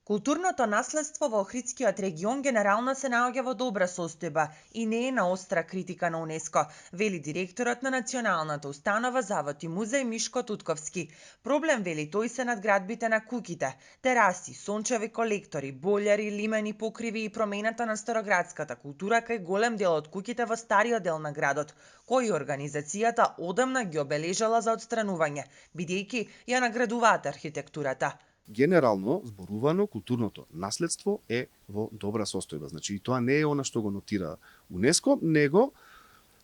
Културното наследство во Охридскиот регион генерално се наоѓа во добра состојба и не е на остра критика на УНЕСКО, вели директорот на Националната установа Завод и музеј Мишко Тутковски. Проблем, вели тој, се надградбите на куќите, тераси, сончеви колектори, болјари, лимени покриви и промената на староградската култура кај голем дел од куќите во стариот дел на градот, кои организацијата одамна ги обележала за отстранување, бидејќи ја наградуваат архитектурата. Генерално зборувано, културното наследство е во добра состојба. Значи, и тоа не е она што го нотира УНЕСКО, него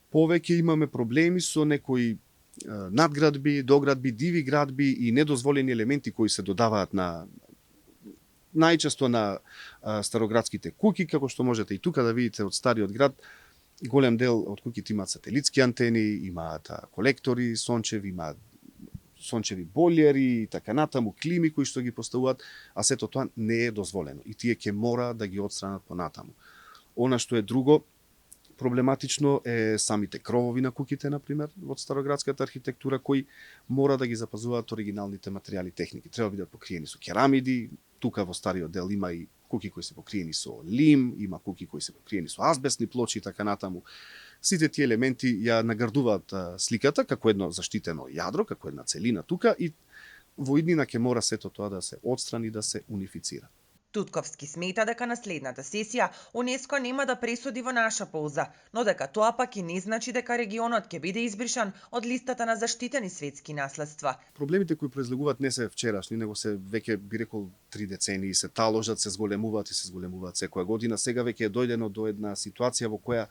повеќе имаме проблеми со некои надградби, доградби, диви градби и недозволени елементи кои се додаваат на најчесто на староградските куќи, како што можете и тука да видите од стариот град. Голем дел од куќите имаат сателитски антени, имаат колектори, сончеви, имаат сончеви болјери и така натаму, клими кои што ги поставуваат, а сето тоа не е дозволено и тие ќе мора да ги отстранат понатаму. Она што е друго проблематично е самите кровови на куќите, например, од староградската архитектура, кои мора да ги запазуваат оригиналните материјали и техники. Треба да бидат покриени со керамиди, тука во стариот дел има и куќи кои се покриени со лим, има куќи кои се покриени со азбестни плочи и така натаму. Сите тие елементи ја наградуваат сликата како едно заштитено јадро, како една целина тука и во иднина ќе мора сето тоа да се отстрани, да се унифицира. Тутковски смета дека на следната сесија УНЕСКО нема да пресуди во наша полза, но дека тоа пак и не значи дека регионот ќе биде избришан од листата на заштитени светски наследства. Проблемите кои произлегуваат не се вчерашни, него се веќе би рекол 3 децении, се таложат, се зголемуваат и се зголемуваат секоја година. Сега веќе е дојдено до една ситуација во која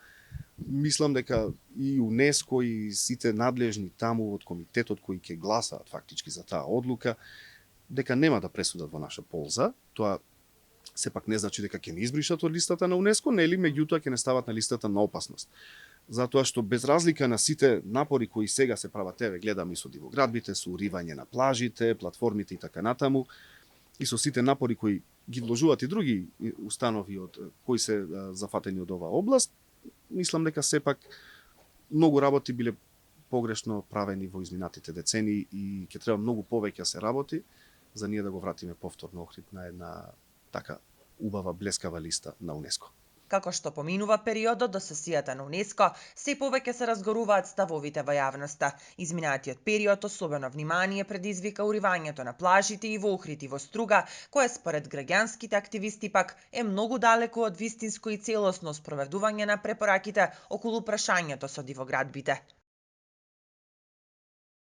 мислам дека и УНЕСКО и сите надлежни таму од комитетот кои ќе гласаат фактички за таа одлука, дека нема да пресудат во наша полза. Тоа сепак не значи дека ќе не избришат од листата на УНЕСКО, нели, меѓутоа ќе не стават на листата на опасност. Затоа што без разлика на сите напори кои сега се прават, еве гледам и со дивоградбите, со уривање на плажите, платформите и така натаму, и со сите напори кои ги вложуваат и други установи од кои се зафатени од оваа област, мислам дека сепак многу работи биле погрешно правени во изминатите децении и ќе треба многу повеќе се работи за ние да го вратиме повторно Охрид на една така убава блескава листа на УНЕСКО. Како што поминува периодот до сесијата на УНЕСКО, се повеќе се разгоруваат ставовите во јавноста. Изминатиот период особено внимание предизвика уривањето на плажите и во Охрид и во Струга, кое според граѓанските активисти пак е многу далеко од вистинско и целосно спроведување на препораките околу прашањето со дивоградбите.